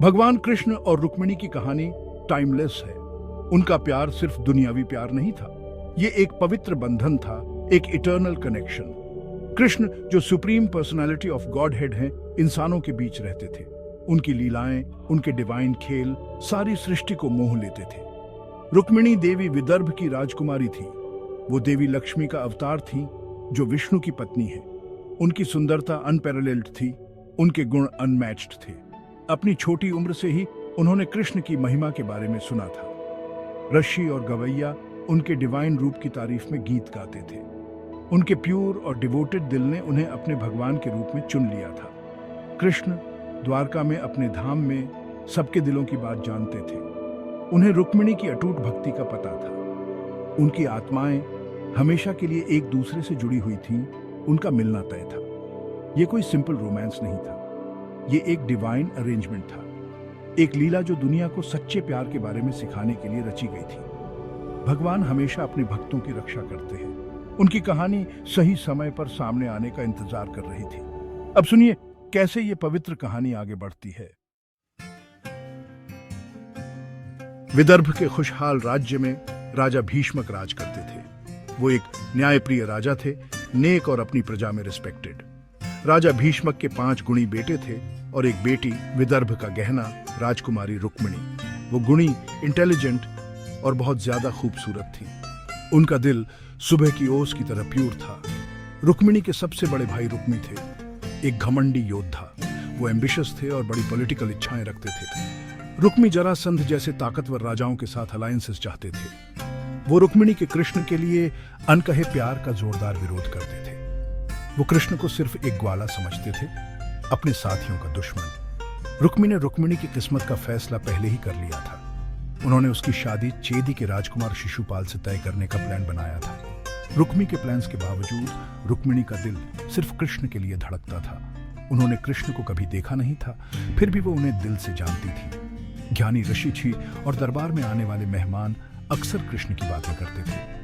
भगवान कृष्ण और रुक्मिणी की कहानी टाइमलेस है। उनका प्यार सिर्फ दुनियावी प्यार नहीं था, ये एक पवित्र बंधन था, एक इटर्नल कनेक्शन। कृष्ण जो supreme personality of Godhead हैं, इंसानों के बीच रहते थे। उनकी लीलाएं, उनके डिवाइन खेल सारी सृष्टि को मोह लेते थे। रुक्मिणी देवी विदर्भ की राजकुमारी थी। वो देवी लक्ष्मी का अवतार थी, जो विष्णु की पत्नी है। उनकी सुंदरता अनपैरेलल्ड थी, उनके गुण अनमैच्ड थे। अपनी छोटी उम्र से ही उन्होंने कृष्ण की महिमा के बारे में सुना था। ऋषि और गवैया उनके डिवाइन रूप की तारीफ में गीत गाते थे। उनके प्यूर और डिवोटेड दिल ने उन्हें अपने भगवान के रूप में चुन लिया था। कृष्ण द्वारका में अपने धाम में सबके दिलों की बात जानते थे। उन्हें रुक्मिणी की अटूट भक्ति का पता था। उनकी आत्माएं हमेशा के लिए एक दूसरे से जुड़ी हुई थीं। उनका मिलना तय था। यह कोई सिंपल रोमांस नहीं था, ये एक डिवाइन अरेंजमेंट था, एक लीला जो दुनिया को सच्चे प्यार के बारे में सिखाने के लिए रची गई थी। भगवान हमेशा अपने भक्तों की रक्षा करते हैं। उनकी कहानी सही समय पर सामने आने का इंतजार कर रही थी। अब सुनिए कैसे ये पवित्र कहानी आगे बढ़ती है। विदर्भ के खुशहाल राज्य में राजा भीष्मक राज करते थे। वो एक न्यायप्रिय राजा थे, नेक और अपनी प्रजा में रिस्पेक्टेड। राजा भीष्मक के 5 गुणी बेटे थे और एक बेटी, विदर्भ का गहना राजकुमारी रुक्मिणी। वो गुणी, इंटेलिजेंट और बहुत ज्यादा खूबसूरत थी। उनका दिल सुबह की ओस की तरह प्यूर था। रुक्मिणी के सबसे बड़े भाई रुक्मी थे, एक घमंडी योद्धा। वो एम्बिशियस थे और बड़ी पॉलिटिकल इच्छाएं रखते थे। रुक्मी जरासंध जैसे ताकतवर राजाओं के साथ अलायंसेस चाहते थे। वो रुक्मिणी के कृष्ण के लिए अनकहे प्यार का जोरदार विरोध करते थे। वो कृष्ण को सिर्फ एक ग्वाला समझते थे, अपने साथियों का दुश्मन। रुक्मी ने रुक्मिणी की किस्मत का फैसला पहले ही कर लिया था। उन्होंने उसकी शादी चेदी के राजकुमार शिशुपाल से तय करने का प्लान बनाया था। रुक्मी के प्लान्स के बावजूद रुक्मिणी का दिल सिर्फ कृष्ण के लिए धड़कता था। उन्होंने कृष्ण को कभी देखा नहीं था, फिर भी वो उन्हें दिल से जानती थी। ज्ञानी ऋषि जी और दरबार में आने वाले मेहमान अक्सर कृष्ण की बातें करते थे।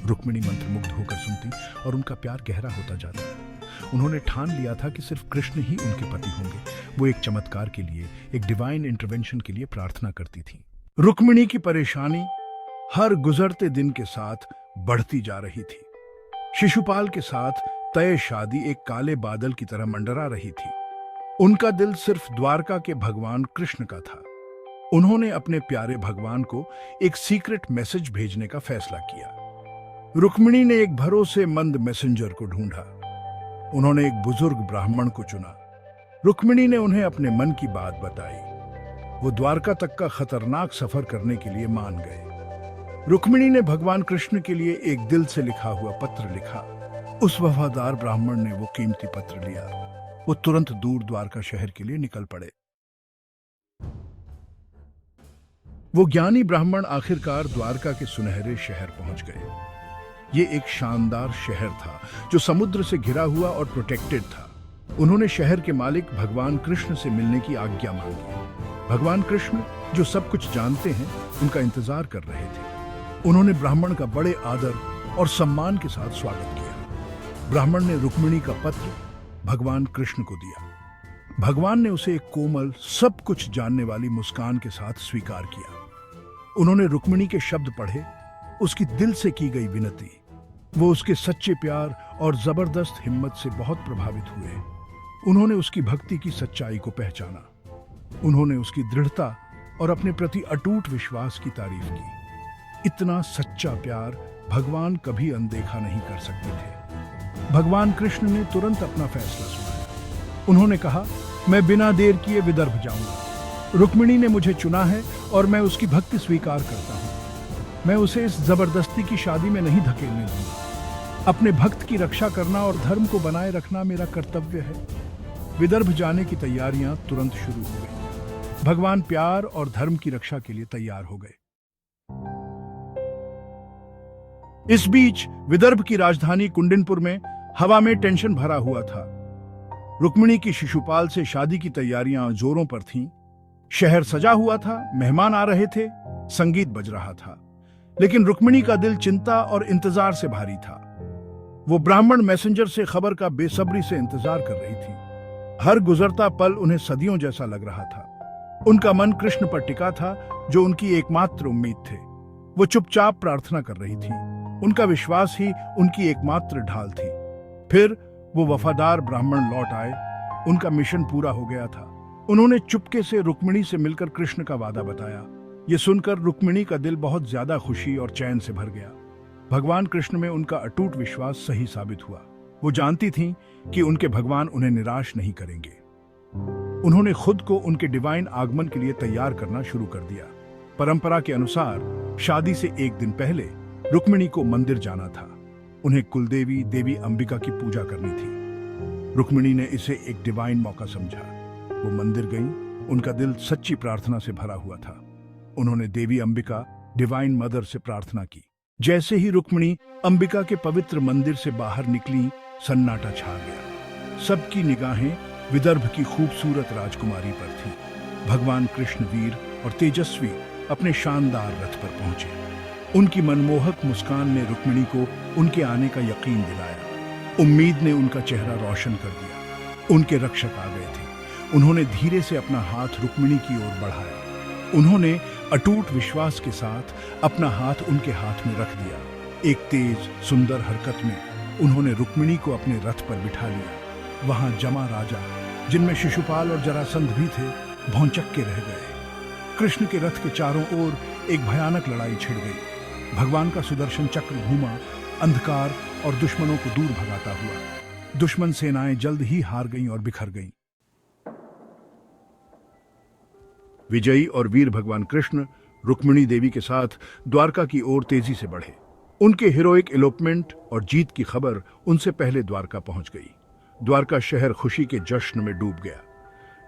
रुक्मिणी मंत्रमुग्ध होकर सुनती और उनका प्यार गहरा होता जाता। उन्होंने ठान लिया था कि सिर्फ कृष्ण ही उनके पति होंगे। वो एक चमत्कार के लिए, एक डिवाइन इंटरवेंशन के लिए प्रार्थना करती थी। रुक्मिणी की परेशानी हर गुजरते दिन के साथ बढ़ती जा रही थी। शिशुपाल के साथ तय शादी एक काले बादल की तरह मंडरा रही थी। उनका दिल सिर्फ द्वारका के भगवान कृष्ण का था। उन्होंने अपने प्यारे भगवान को एक सीक्रेट मैसेज भेजने का फैसला किया। रुक्मिणी ने एक भरोसेमंद मैसेंजर को ढूंढा। उन्होंने एक बुजुर्ग ब्राह्मण को चुना। रुक्मिणी ने उन्हें अपने मन की बात बताई। वो द्वारका तक का खतरनाक सफर करने के लिए मान गए। रुक्मिणी ने भगवान कृष्ण के लिए एक दिल से लिखा हुआ पत्र लिखा। उस वफादार ब्राह्मण ने वो कीमती पत्र लिया। वो तुरंत दूर द्वारका शहर के लिए निकल पड़े। वो ज्ञानी ब्राह्मण आखिरकार द्वारका के सुनहरे शहर पहुंच गए। ये एक शानदार शहर था जो समुद्र से घिरा हुआ और प्रोटेक्टेड था। उन्होंने शहर के मालिक भगवान कृष्ण से मिलने की आज्ञा मांगी। भगवान कृष्ण जो सब कुछ जानते हैं, उनका इंतजार कर रहे थे। उन्होंने ब्राह्मण का बड़े आदर और सम्मान के साथ स्वागत किया। ब्राह्मण ने रुक्मिणी का पत्र भगवान कृष्ण को दिया। भगवान ने उसे एक कोमल, सब कुछ जानने वाली मुस्कान के साथ स्वीकार किया। उन्होंने रुक्मिणी के शब्द पढ़े, उसकी दिल से की गई विनती। वो उसके सच्चे प्यार और जबरदस्त हिम्मत से बहुत प्रभावित हुए। उन्होंने उसकी भक्ति की सच्चाई को पहचाना। उन्होंने उसकी दृढ़ता और अपने प्रति अटूट विश्वास की तारीफ की। इतना सच्चा प्यार भगवान कभी अनदेखा नहीं कर सकते थे। भगवान कृष्ण ने तुरंत अपना फैसला सुनाया। उन्होंने कहा, मैं बिना देर किए विदर्भ जाऊंगा। रुक्मिणी ने मुझे चुना है और मैं उसकी भक्ति स्वीकार करता हूं। मैं उसे इस जबरदस्ती की शादी में नहीं धकेलने दूंगा। अपने भक्त की रक्षा करना और धर्म को बनाए रखना मेरा कर्तव्य है। विदर्भ जाने की तैयारियां तुरंत शुरू हो गई। भगवान प्यार और धर्म की रक्षा के लिए तैयार हो गए। इस बीच विदर्भ की राजधानी कुंडिनपुर में हवा में टेंशन भरा हुआ था। रुक्मिणी की शिशुपाल से शादी की तैयारियां जोरों पर थीं। शहर सजा हुआ था, मेहमान आ रहे थे, संगीत बज रहा था। लेकिन रुक्मिणी का दिल चिंता और इंतजार से भारी था। वो ब्राह्मण मैसेंजर से खबर का बेसब्री से इंतजार कर रही थी। हर गुजरता पल उन्हें सदियों जैसा लग रहा था। उनका मन कृष्ण पर टिका था, जो उनकी एकमात्र उम्मीद थे। वो चुपचाप प्रार्थना कर रही थी। उनका विश्वास ही उनकी एकमात्र ढाल थी। फिर वो वफादार ब्राह्मण लौट आए। उनका मिशन पूरा हो गया था। उन्होंने चुपके से रुक्मिणी से मिलकर कृष्ण का वादा बताया। ये सुनकर रुक्मिणी का दिल बहुत ज्यादा खुशी और चैन से भर गया। भगवान कृष्ण में उनका अटूट विश्वास सही साबित हुआ। वो जानती थीं कि उनके भगवान उन्हें निराश नहीं करेंगे। उन्होंने खुद को उनके डिवाइन आगमन के लिए तैयार करना शुरू कर दिया। परंपरा के अनुसार शादी से एक दिन पहले रुक्मिणी को मंदिर जाना था। उन्हें कुलदेवी देवी अंबिका की पूजा करनी थी। रुक्मिणी ने इसे एक डिवाइन मौका समझा। वो मंदिर गईं। उनका दिल सच्ची प्रार्थना से भरा हुआ था। उन्होंने देवी अंबिका डिवाइन मदर से प्रार्थना की। जैसे ही रुक्मिणी अंबिका के पवित्र मंदिर से बाहर निकली, सन्नाटा छा गया। सबकी निगाहें विदर्भ की खूबसूरत राजकुमारी पर थी। भगवान कृष्ण वीर और तेजस्वी अपने शानदार रथ पर पहुंचे। उनकी मनमोहक मुस्कान ने रुक्मिणी को उनके आने का यकीन दिलाया। उम्मीद ने उनका चेहरा रोशन कर दिया। उनके रक्षक आ गए थे। उन्होंने धीरे से अपना हाथ रुक्मिणी की ओर बढ़ाया। उन्होंने अटूट विश्वास के साथ अपना हाथ उनके हाथ में रख दिया। एक तेज सुंदर हरकत में उन्होंने रुक्मिणी को अपने रथ पर बिठा लिया। वहां जमा राजा, जिनमें शिशुपाल और जरासंध भी थे, भौंचक के रह गए। कृष्ण के रथ के चारों ओर एक भयानक लड़ाई छिड़ गई। भगवान का सुदर्शन चक्र घूमा, अंधकार और दुश्मनों को दूर भगाता हुआ। दुश्मन सेनाएं जल्द ही हार गईं और बिखर गईं। विजयी और वीर भगवान कृष्ण रुक्मिणी देवी के साथ द्वारका की ओर तेजी से बढ़े। उनके हीरोइक एलोपमेंट और जीत की खबर उनसे पहले द्वारका पहुंच गई। द्वारका शहर खुशी के जश्न में डूब गया।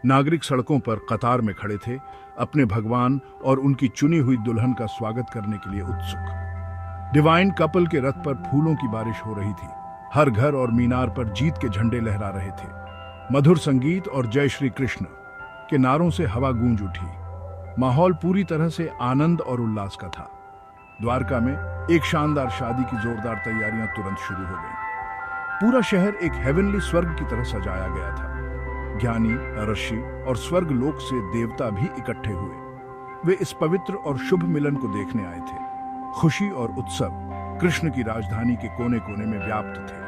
नागरिक सड़कों पर कतार में खड़े थे, अपने भगवान और उनकी चुनी हुई दुल्हन का स्वागत करने के लिए उत्सुक। डिवाइन कपल के रथ पर फूलों की बारिश हो रही थी। हर घर और मीनार पर जीत के झंडे लहरा रहे थे। मधुर संगीत और जय श्री कृष्ण के नारों से हवा गूंज उठी। माहौल पूरी तरह से आनंद और उल्लास का था। द्वारका में एक शानदार शादी की जोरदार तैयारियां तुरंत शुरू हो गईं। पूरा शहर एक हेवनली स्वर्ग की तरह सजाया गया था। ज्ञानी, ऋषि और स्वर्ग लोक से देवता भी इकट्ठे हुए। वे इस पवित्र और शुभ मिलन को देखने आए थे। खुशी और उत्सव कृष्ण की राजधानी के कोने कोने में व्याप्त थे।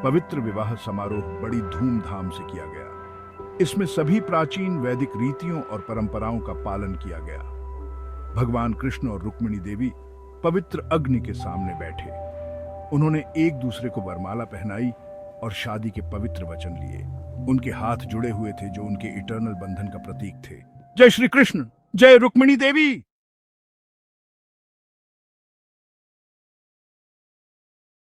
पवित्र विवाह समारोह बड़ी धूमधाम से किया गया। इसमें सभी प्राचीन वैदिक रीतियों और परंपराओं का पालन किया गया। भगवान कृष्ण और रुक्मिणी देवी पवित्र अग्नि के सामने बैठे। उन्होंने एक दूसरे को वरमाला पहनाई और शादी के पवित्र वचन लिए। उनके हाथ जुड़े हुए थे, जो उनके इटर्नल बंधन का प्रतीक थे। जय श्री कृष्ण, जय रुक्मिणी देवी।